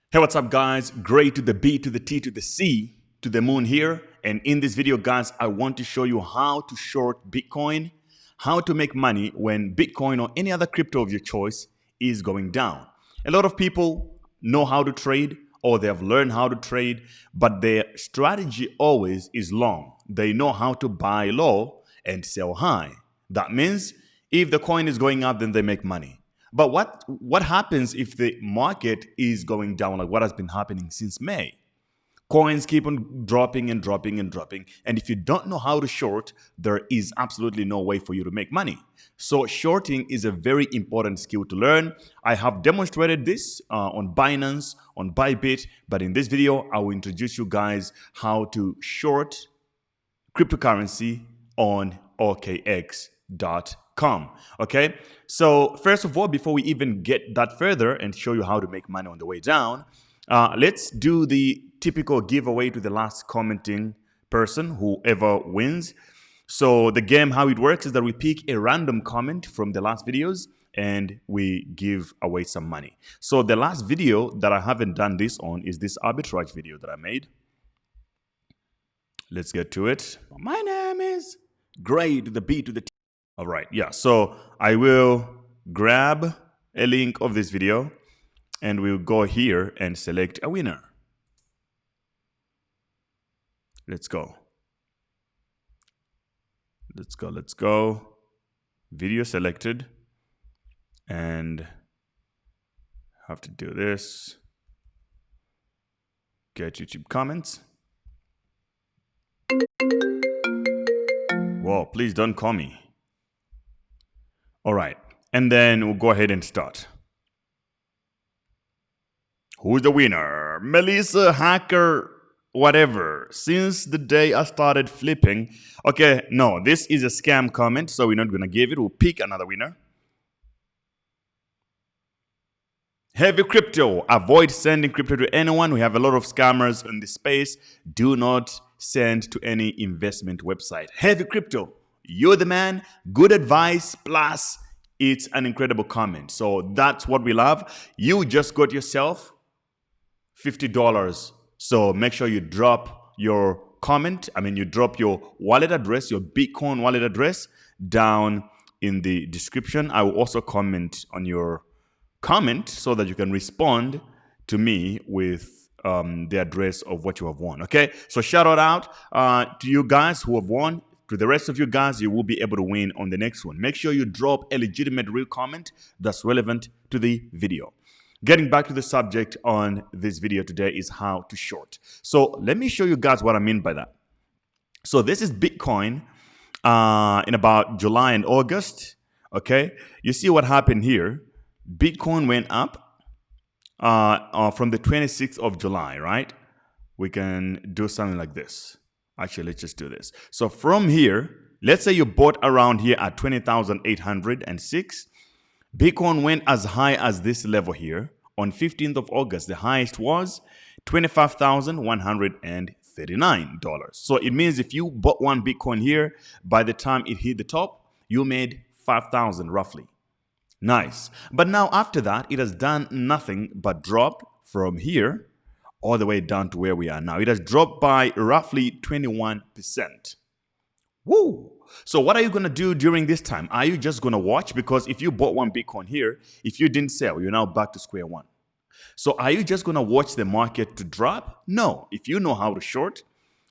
Hey, what's up, guys? Great to the B to the T to the C to the moon here. And in this video, guys, I want to show you how to short Bitcoin, how to make money when Bitcoin or any other crypto of your choice is going down. A lot of people know how to trade or they have learned how to trade, but their strategy always is long. They know how to buy low and sell high. That means if the coin is going up, then they make money. But what happens if the market is going down, like what has been happening since May? Coins keep on dropping and dropping and dropping. And if you don't know how to short, there is absolutely no way for you to make money. So shorting is a very important skill to learn. I have demonstrated this on Binance, on Bybit, but in this video, I will introduce you guys how to short cryptocurrency on OKX.com. Okay, so first of all, before we even get that further and show you how to make money on the way down, let's do the typical giveaway to the last commenting person, whoever wins. So the game, how it works is that we pick a random comment from the last videos and we give away some money. So the last video that I haven't done this on is this arbitrage video that I made. Let's get to it. My name is Gray to the B to the T. All right, yeah, so I will grab a link of this video and we'll go here and select a winner. Let's go. Let's go. Video selected. And have to do this. Get YouTube comments. Whoa, please don't call me. All right, and then we'll go ahead and start. Who's the winner? Melissa, hacker, whatever. Since the day I started flipping. Okay, no, this is a scam comment, so we're not going to give it. We'll pick another winner. Heavy crypto. Avoid sending crypto to anyone. We have a lot of scammers in this space. Do not send to any investment website. Heavy crypto. You're the man. Good advice. Plus, it's an incredible comment. So that's what we love. You just got yourself $50. So make sure you drop your comment. You drop your wallet address, your Bitcoin wallet address down in the description. I will also comment on your comment so that you can respond to me with the address of what you have won. Okay, so shout out to you guys who have won. To the rest of you guys, you will be able to win on the next one. Make sure you drop a legitimate real comment that's relevant to the video. Getting back to the subject on this video today is how to short. So let me show you guys what I mean by that. So this is Bitcoin in about July and August. Okay, you see what happened here. Bitcoin went up from the 26th of July, right? We can do something like this. Actually, let's just do this. So from here, let's say you bought around here at 20,806. Bitcoin went as high as this level here. On 15th of August, the highest was $25,139. So it means if you bought one Bitcoin here, by the time it hit the top, you made 5,000 roughly. Nice. But now after that, it has done nothing but drop from here all the way down to where we are now. It has dropped by roughly 21%. Woo! So what are you going to do during this time? Are you just going to watch? Because if you bought one Bitcoin here, if you didn't sell, you're now back to square one. So are you just going to watch the market to drop? No. If you know how to short,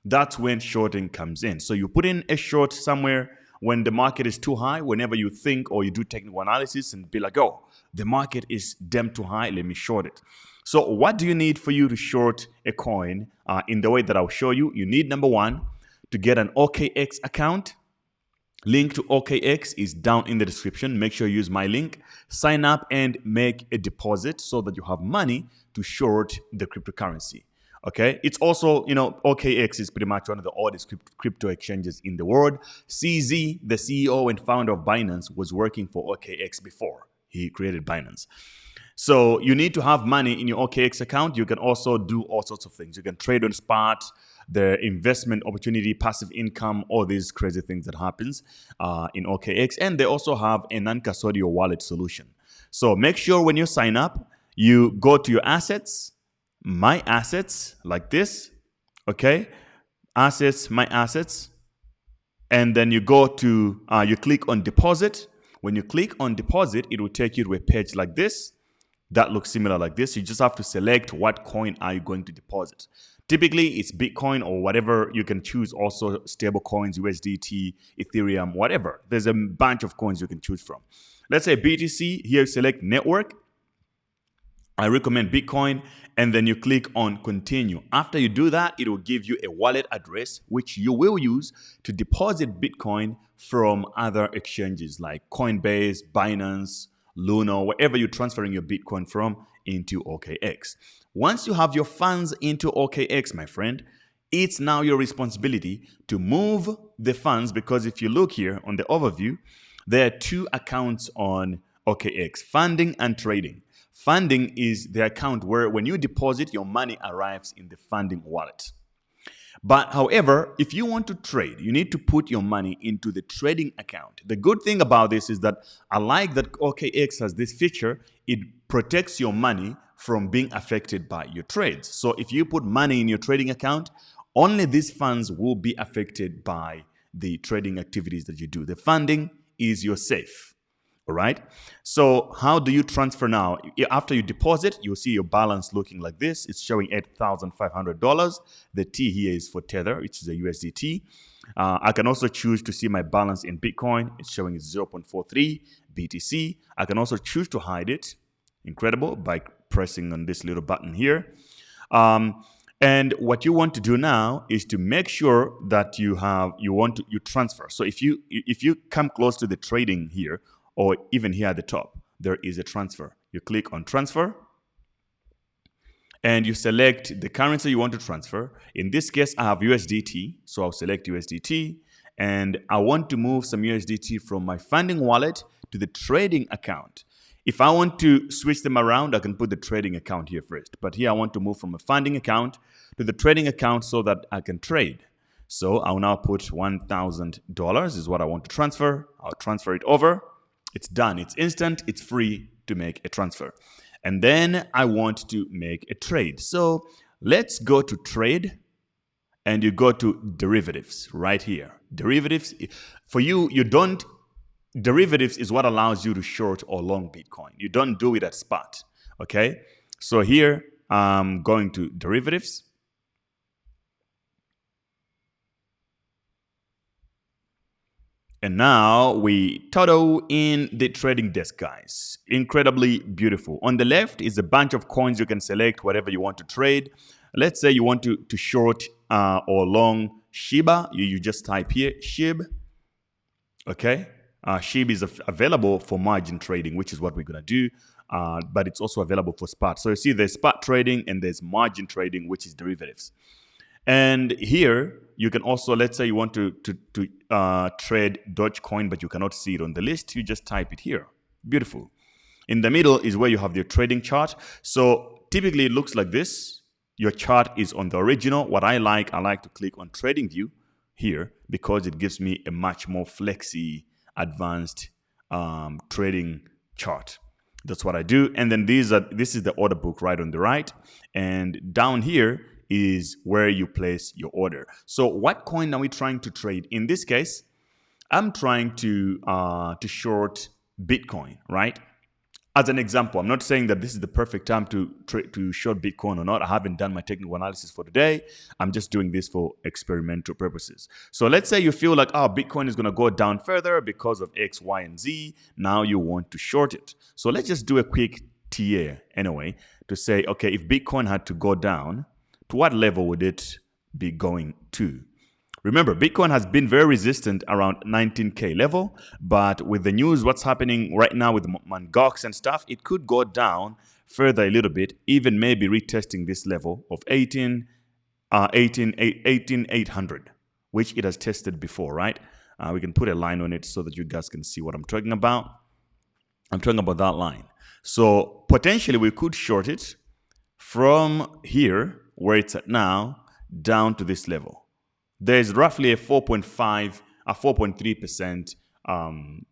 that's when shorting comes in. So you put in a short somewhere when the market is too high, whenever you think or you do technical analysis and be like, oh, the market is damn too high, let me short it. So what do you need for you to short a coin in the way that I'll show you? You need, number one, to get an OKX account. Link to OKX is down in the description. Make sure you use my link. Sign up and make a deposit so that you have money to short the cryptocurrency. Okay, it's also, OKX is pretty much one of the oldest crypto exchanges in the world. CZ, the CEO and founder of Binance, was working for OKX before he created Binance. So you need to have money in your OKX account. You can also do all sorts of things. You can trade on spot, the investment opportunity, passive income, all these crazy things that happens in OKX. And they also have a non-custodial wallet solution. So make sure when you sign up, you go to your assets, my assets like this, okay? Assets, my assets. And then you go to, you click on deposit. When you click on deposit, it will take you to a page like this that looks similar like this. You just have to select what coin are you going to deposit. Typically, it's Bitcoin or whatever. You can choose also stable coins, USDT, Ethereum, whatever. There's a bunch of coins you can choose from. Let's say BTC. Here, select network. I recommend Bitcoin, and then you click on continue. After you do that, it will give you a wallet address which you will use to deposit Bitcoin from other exchanges like Coinbase, Binance, Luna, wherever you're transferring your Bitcoin from into OKX. Once you have your funds into OKX, my friend, it's now your responsibility to move the funds, because if you look here on the overview, there are two accounts on OKX, funding and trading. Funding is the account where when you deposit, your money arrives in the funding wallet. But however, if you want to trade, you need to put your money into the trading account. The good thing about this is that I like that OKX has this feature. It protects your money from being affected by your trades. So if you put money in your trading account, only these funds will be affected by the trading activities that you do. The funding is your safe. All right. So how do you transfer now? After you deposit, you'll see your balance looking like this. It's showing $8,500. The T here is for Tether, which is a USDT. I can also choose to see my balance in Bitcoin. It's showing 0.43 BTC. I can also choose to hide it. Incredible, by pressing on this little button here. And what you want to do now is to make sure that you transfer. So if you come close to the trading here, or even here at the top, there is a transfer. You click on transfer and you select the currency you want to transfer. In this case, I have USDT, so I'll select USDT, and I want to move some USDT from my funding wallet to the trading account. If I want to switch them around, I can put the trading account here first. But here I want to move from a funding account to the trading account so that I can trade. So I'll now put $1,000 is what I want to transfer. I'll transfer it over. It's done. It's instant. It's free to make a transfer. And then I want to make a trade. So let's go to trade, and you go to derivatives right here. Derivatives, for you don't, derivatives is what allows you to short or long Bitcoin. You don't do it at spot. Okay. So here I'm going to derivatives. And now we total in the trading desk, guys. Incredibly beautiful. On the left is a bunch of coins. You can select whatever you want to trade. Let's say you want to short or long Shiba. You just type here SHIB. Okay. SHIB is available for margin trading, which is what we're going to do. But it's also available for spot. So you see there's spot trading and there's margin trading, which is derivatives. And here you can also, let's say you want to trade Dogecoin, but you cannot see it on the list. You just type it here. Beautiful. In the middle is where you have your trading chart. So typically it looks like this. Your chart is on the original. What I like to click on Trading View here because it gives me a much more flexy, advanced trading chart. That's what I do. And then this is the order book right on the right. And down here is where you place your order. So what coin are we trying to trade? In this case, I'm trying to short Bitcoin, right? As an example, I'm not saying that this is the perfect time to short Bitcoin or not. I haven't done my technical analysis for today. I'm just doing this for experimental purposes. So let's say you feel like, oh, Bitcoin is going to go down further because of X, Y, and Z. Now you want to short it. So let's just do a quick TA anyway to say, okay, if Bitcoin had to go down, to what level would it be going to? Remember, Bitcoin has been very resistant around 19K level, but with the news, what's happening right now with Mt. Gox and stuff, it could go down further a little bit, even maybe retesting this level of 18,800, which it has tested before, right? We can put a line on it so that you guys can see what I'm talking about. I'm talking about that line. So potentially we could short it from here, where it's at now, down to this level. There's roughly a 4.3%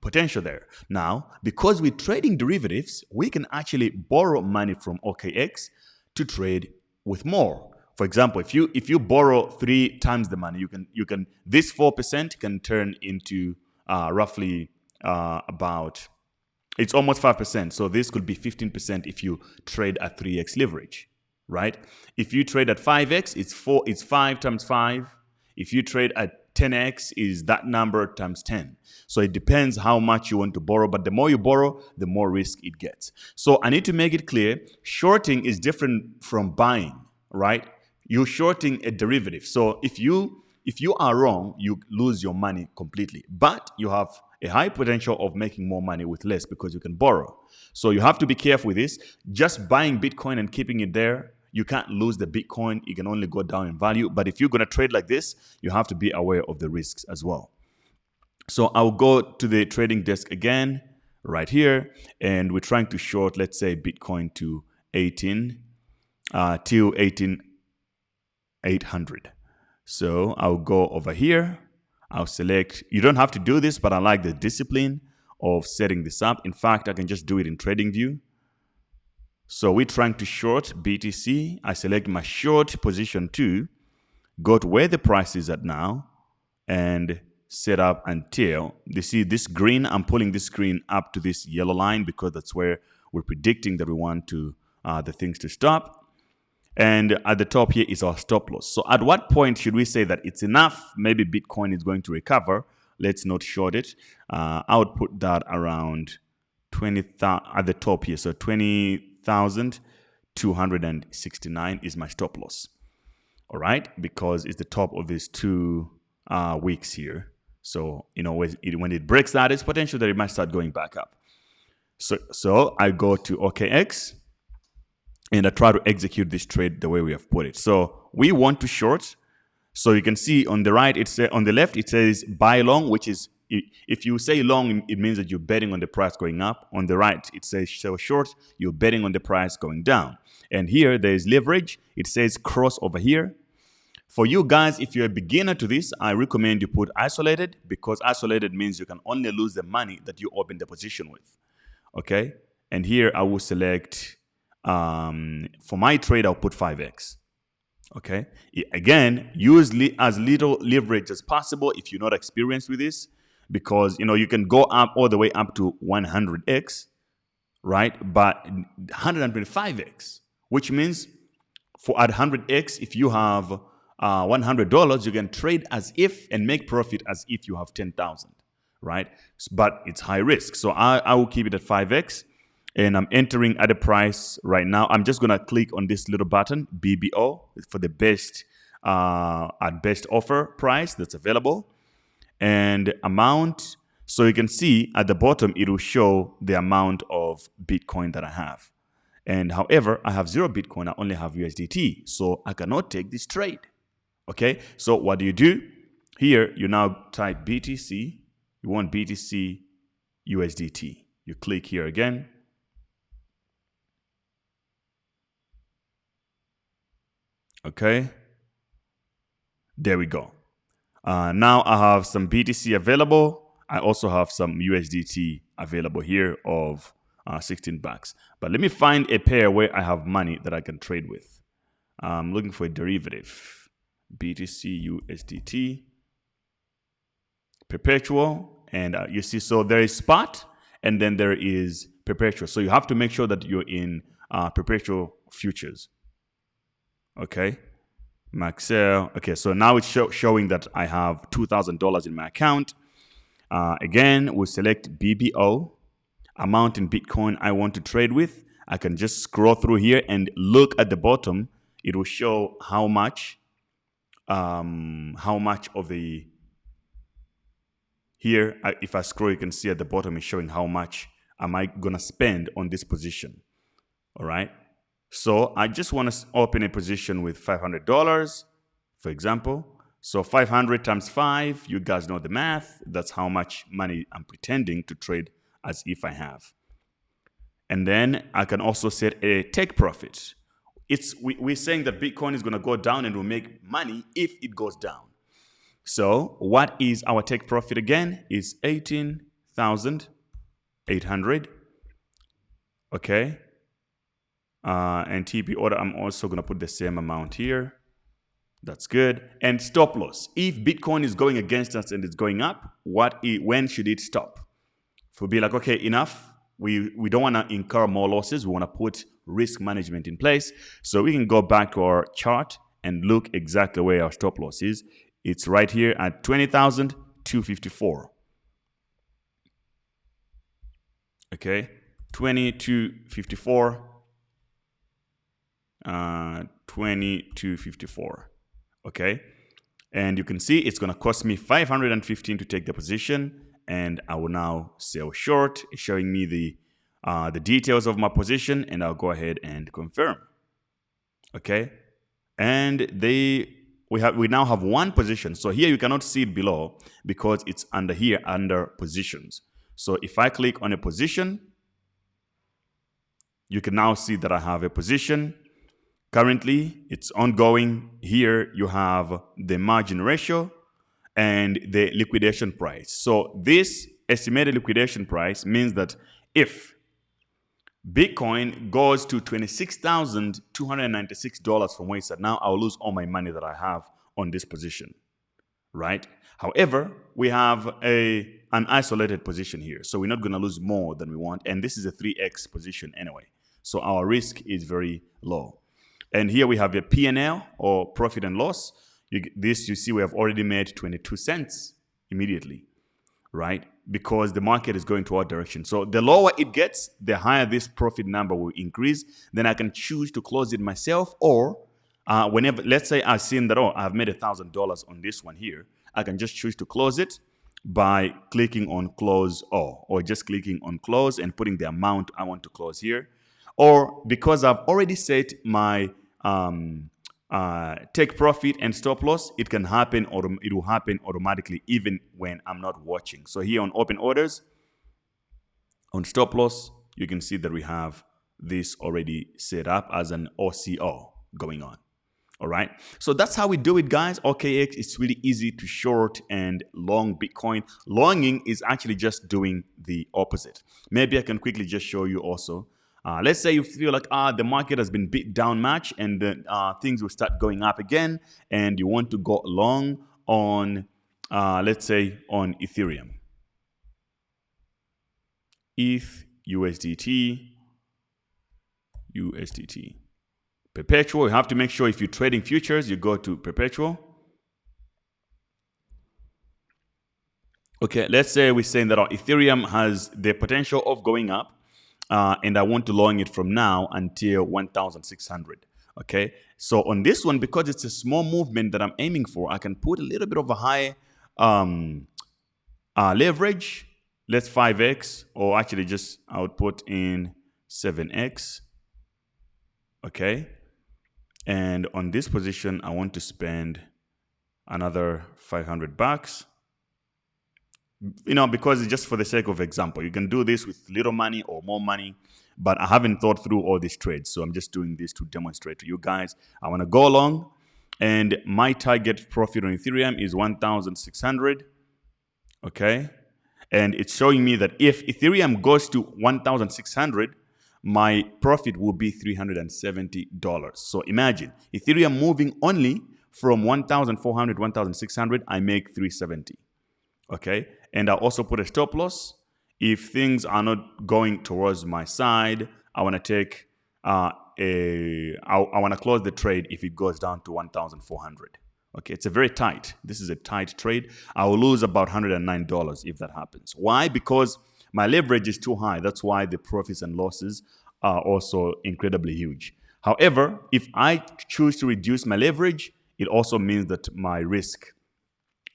potential there. Now, because we're trading derivatives, we can actually borrow money from OKX to trade with more. For example, if you borrow 3 times the money, you can this 4% can turn into roughly about, it's almost 5%. So this could be 15% if you trade at 3x leverage, right? If you trade at 5x, it's 5 times 5. If you trade at 10x, is that number times 10. So it depends how much you want to borrow, but the more you borrow, the more risk it gets. So I need to make it clear, shorting is different from buying, right? You're shorting a derivative. So if you are wrong, you lose your money completely. But you have a high potential of making more money with less because you can borrow. So you have to be careful with this. Just buying Bitcoin and keeping it there, you can't lose the Bitcoin. It can only go down in value. But if you're going to trade like this, you have to be aware of the risks as well. So I'll go to the trading desk again right here. And we're trying to short, let's say, Bitcoin to 18,800. So I'll go over here. I'll select, you don't have to do this, but I like the discipline of setting this up. In fact, I can just do it in TradingView. So we're trying to short BTC. I select my short position 2, go to where the price is at now, and set up until, you see this green, I'm pulling this green up to this yellow line because that's where we're predicting that we want to the things to stop. And at the top here is our stop loss. So at what point should we say that it's enough? Maybe Bitcoin is going to recover. Let's not short it. I would put that around 20,000 at the top here. So 20,269 is my stop loss. All right, because it's the top of these 2 weeks here. So when it breaks that, it's potential that it might start going back up. So I go to OKX. And I try to execute this trade the way we have put it. So we want to short. So you can see on the right, on the left, it says buy long, which is, if you say long, it means that you're betting on the price going up. On the right, it says sell short, you're betting on the price going down. And here, there's leverage. It says cross over here. For you guys, if you're a beginner to this, I recommend you put isolated, because isolated means you can only lose the money that you open the position with. Okay? And here, I will select... for my trade, I'll put 5x. Okay. Again, use as little leverage as possible if you're not experienced with this, because you can go up all the way up to 100x, right? But 125x, which means at 100x, if you have $100, you can trade as if and make profit as if you have 10,000, right? But it's high risk, so I will keep it at 5x. And I'm entering at a price right now. I'm just going to click on this little button, BBO, for the best offer price that's available. And amount. So you can see at the bottom, it will show the amount of Bitcoin that I have. And however, I have 0 Bitcoin. I only have USDT. So I cannot take this trade. Okay. So what do? Here, you now type BTC. You want BTC USDT. You click here again. Okay, there we go. Now I have some BTC available. I also have some USDT available here of $16. But let me find a pair where I have money that I can trade with. I'm looking for a derivative. BTC USDT. Perpetual. And you see, so there is spot and then there is perpetual. So you have to make sure that you're in perpetual futures. Okay, Maxell. Okay, so now it's showing that I have $2,000 in my account. Again, we'll select BBO, amount in Bitcoin I want to trade with. I can just scroll through here and look at the bottom. It will show how much of the, here, if I scroll, you can see at the bottom it's showing how much am I gonna spend on this position. All right. So I just want to open a position with $500, for example. So 500 times 5, you guys know the math. That's how much money I'm pretending to trade as if I have. And then I can also set a take profit. We're saying that Bitcoin is going to go down and we'll make money if it goes down. So what is our take profit again? Is 18,800. Okay. And TP order, I'm also going to put the same amount here. That's good. And stop loss. If Bitcoin is going against us and it's going up, when should it stop? If we'll be like, okay, enough. We don't want to incur more losses. We want to put risk management in place. So we can go back to our chart and look exactly where our stop loss is. It's right here at 20,254. Okay, 2254. 2254. Okay, and you can see it's going to cost me 515 to take the position, and I will now sell short. It's showing me the details of my position, and I'll go ahead and confirm. Okay, and we now have one position. So here you cannot see it below because it's under here under positions. So if I click on a position, you can now see that I have a position. Currently, it's ongoing. Here you have the margin ratio and the liquidation price. So this estimated liquidation price means that if Bitcoin goes to $26,296 from where it's at now, I'll lose all my money that I have on this position, right? However, we have an isolated position here, so we're not going to lose more than we want, and this is a 3x position anyway, so our risk is very low. And here we have a P&L, or profit and loss. You see we have already made 22 cents immediately, right? Because the market is going to our direction. So the lower it gets, the higher this profit number will increase. Then I can choose to close it myself, or whenever, let's say I've seen that, I've made $1,000 on this one here, I can just choose to close it by clicking on close all, or just clicking on close and putting the amount I want to close here. Or because I've already set my take profit and stop loss, it can happen, or it will happen automatically even when I'm not watching. So here on open orders, on stop loss, you can see that we have this already set up as an OCO going on. All right, so that's how we do it, guys. OKX, it's really easy to short and long Bitcoin. Longing is actually just doing the opposite. Maybe I can quickly just show you also. Let's say you feel like the market has been beat down much and things will start going up again, and you want to go long on, let's say, on Ethereum. ETH, USDT. Perpetual, you have to make sure if you're trading futures, you go to perpetual. Okay, let's say we're saying that our Ethereum has the potential of going up. And I want to long it from now until 1,600. Okay, so on this one, because it's a small movement that I'm aiming for, I can put a little bit of a high leverage. Let's 5x, or actually just I would put in 7x. Okay, and on this position, I want to spend another $500. Because it's just for the sake of example. You can do this with little money or more money, but I haven't thought through all these trades. So I'm just doing this to demonstrate to you guys. I want to go along, and my target profit on Ethereum is 1,600. Okay. And it's showing me that if Ethereum goes to 1,600, my profit will be $370. So imagine Ethereum moving only from 1,400, 1,600, I make $370. Okay, and I'll also put a stop loss. If things are not going towards my side, I want to take I want to close the trade if it goes down to 1,400. Okay, it's a very tight. This is a tight trade. I will lose about $109 if that happens. Why? Because my leverage is too high. That's why the profits and losses are also incredibly huge. However, if I choose to reduce my leverage, it also means that my risk,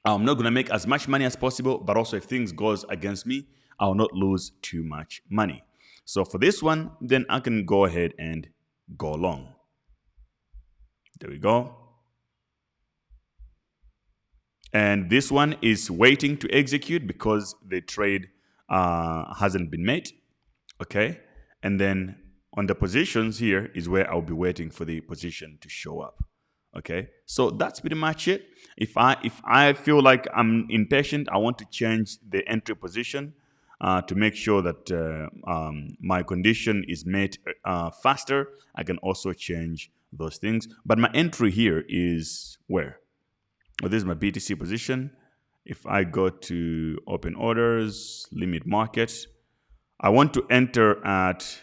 I'm not going to make as much money as possible, but also if things goes against me, I'll not lose too much money. So for this one, then I can go ahead and go long. There we go. And this one is waiting to execute because the trade hasn't been made. Okay. And then on the positions here is where I'll be waiting for the position to show up. Okay, so that's pretty much it. If I feel like I'm impatient, I want to change the entry position, to make sure that my condition is met faster, I can also change those things. But my entry here is where? Well, this is my BTC position. If I go to open orders, limit market, I want to enter at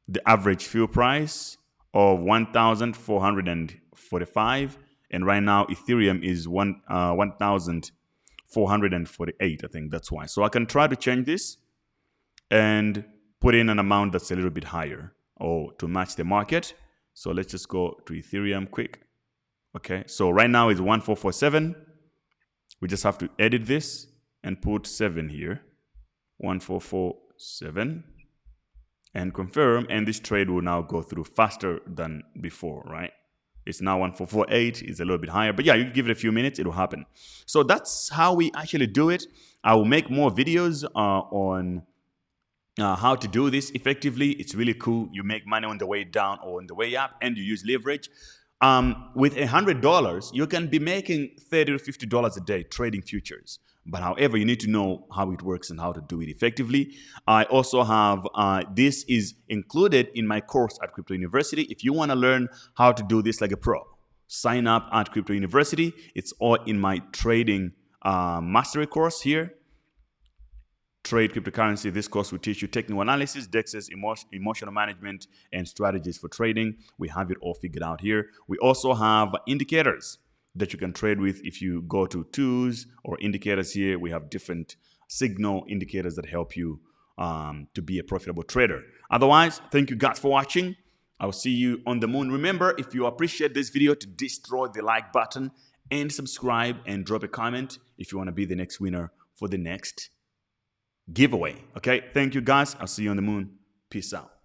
the average fuel price of 1,445, and right now Ethereum is 1,448. I think that's why. So I can try to change this and put in an amount that's a little bit higher, or to match the market. So let's just go to Ethereum quick. Okay, so right now it's 1,447. We just have to edit this and put 7 here. 1,447. And confirm, and this trade will now go through faster than before, right? It's now 1,448. It's a little bit higher, but yeah, you give it a few minutes, it'll happen. So that's how we actually do it. I will make more videos on how to do this effectively. It's really cool. You make money on the way down or on the way up, and you use leverage. With $100, you can be making $30 to $50 a day trading futures. But however, you need to know how it works and how to do it effectively. I also have, this is included in my course at Crypto University. If you want to learn how to do this like a pro, sign up at Crypto University. It's all in my trading mastery course here. Trade cryptocurrency. This course will teach you technical analysis, DEXs, emotional management, and strategies for trading. We have it all figured out here. We also have indicators that you can trade with. If you go to tools or indicators here, we have different signal indicators that help you to be a profitable trader. Otherwise, thank you guys for watching. I'll see you on the moon. Remember, if you appreciate this video, to destroy the like button and subscribe and drop a comment if you want to be the next winner for the next giveaway. Okay, thank you guys. I'll see you on the moon. Peace out.